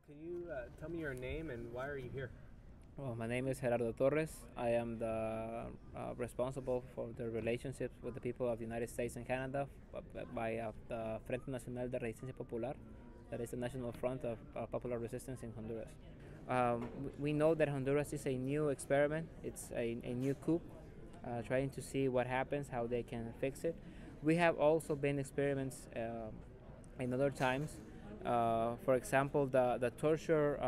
Can you tell me your name and why are you here? Well, my name is Gerardo Torres. I am the responsible for the relationships with the people of the United States and Canada by the Frente Nacional de Resistencia Popular, that is the National Front of Popular Resistance in Honduras. We know that Honduras is a new experiment. It's a new coup, trying to see what happens, how they can fix it. We have also been experiments in other times. For example, the torture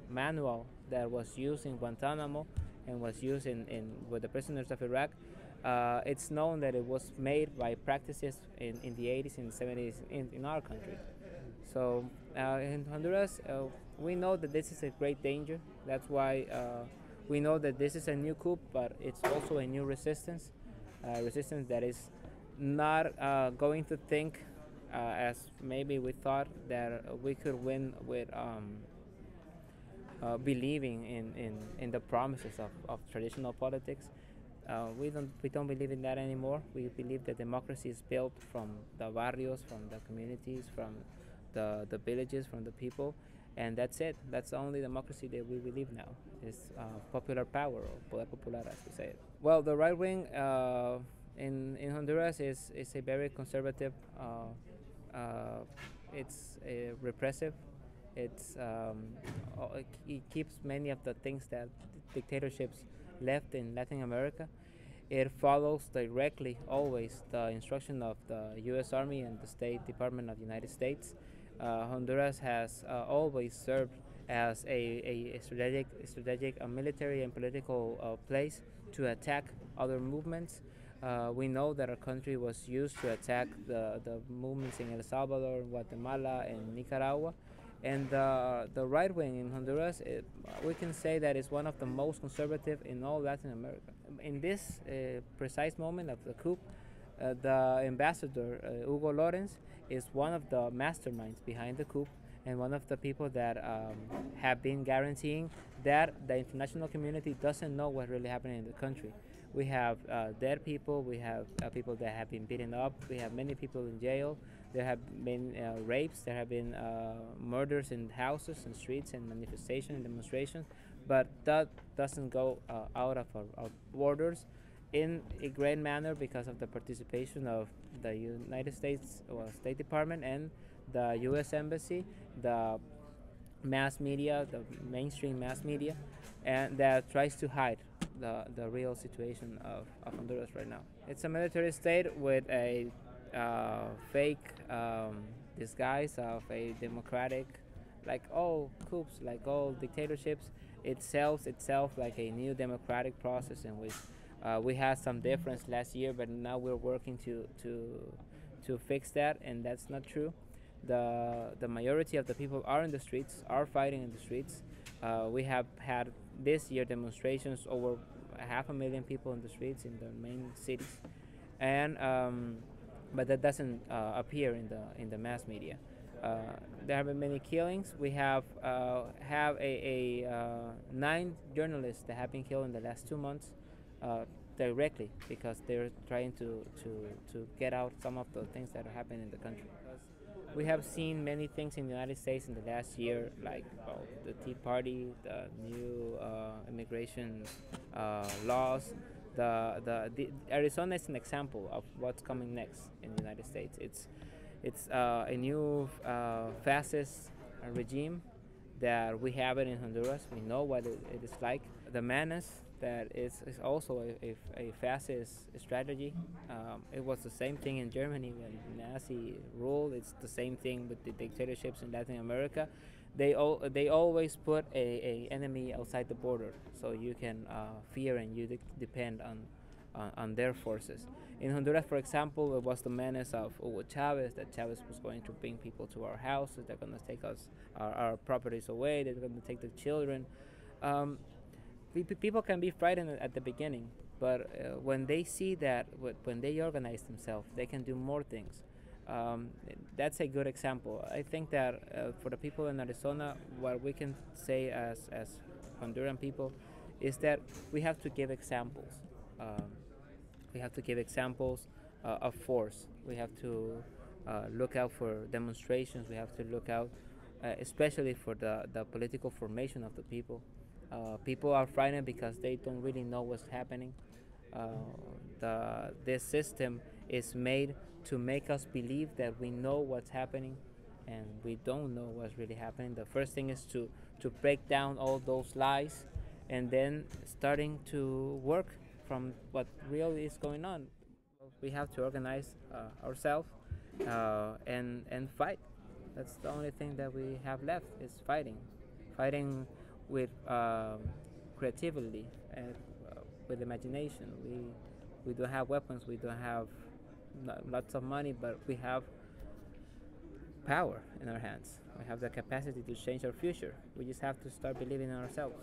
manual that was used in Guantanamo and was used with the prisoners of Iraq. It's known that it was made by practices in the 80s and 70s in our country. So in Honduras, we know that this is a great danger. That's why we know that this is a new coup, but it's also a new resistance, resistance that is not going to think as maybe we thought that we could win with believing in the promises of traditional politics. We don't believe in that anymore. We believe that democracy is built from the barrios, from the communities, from the villages, from the people, and that's it. That's the only democracy that we believe now is popular power, or poder popular, as we say it. Well, the right wing in Honduras is a very conservative. It's repressive. It keeps many of the things that dictatorships left in Latin America. It follows directly always the instruction of the U.S. Army and the State Department of the United States. Honduras has always served as a strategic military and political place to attack other movements. We know that our country was used to attack the movements in El Salvador, Guatemala, and Nicaragua. And the right wing in Honduras, we can say that it's one of the most conservative in all Latin America. In this precise moment of the coup, the ambassador, Hugo Lorenz, is one of the masterminds behind the coup and one of the people that have been guaranteeing that the international community doesn't know what's really happening in the country. We have dead people, we have people that have been beaten up, we have many people in jail, there have been rapes, there have been murders in houses and streets and manifestations and demonstrations, but that doesn't go out of our borders in a great manner because of the participation of the United States State Department and the U.S. Embassy, the mass media, the mainstream mass media, and that tries to hide the real situation of Honduras right now. It's a military state with a fake disguise of a democratic, like all coups, like all dictatorships. It sells itself like a new democratic process in which we had some difference last year, but now we're working to fix that, and that's not true. The majority of the people are in the streets, are fighting in the streets. We have had this year demonstrations, over 500,000 people in the streets in the main cities, and but that doesn't appear in the mass media. There have been many killings. We have a 9 journalists that have been killed in the last 2 months directly because they're trying to get out some of the things that are happening in the country. We have seen many things in the United States in the last year, like the Tea Party, the new immigration laws. The Arizona is an example of what's coming next in the United States. It's a new fascist regime that we have it in Honduras. We know what it is like. The menace that is also a fascist strategy. It was the same thing in Germany when Nazi ruled. It's the same thing with the dictatorships in Latin America. They always put a enemy outside the border, so you can fear and you depend on their forces. In Honduras, for example, it was the menace of Hugo Chavez, that Chavez was going to bring people to our houses, they're going to take our properties away, they're going to take the children. Um, People can be frightened at the beginning, but when they see that, when they organize themselves, they can do more things. Um, that's a good example. I think that for the people in Arizona, what we can say as Honduran people is that we have to give examples. Um, we have to give examples of force. We have to look out for demonstrations. We have to look out especially for the political formation of the people. People are frightened because they don't really know what's happening. This system is made to make us believe that we know what's happening, and we don't know what's really happening. The first thing is to break down all those lies, and then starting to work from what really is going on. We have to organize ourselves and fight. That's the only thing that we have left is fighting with creativity and with imagination. We don't have weapons. We don't have lots of money, but we have power in our hands. We have the capacity to change our future. We just have to start believing in ourselves.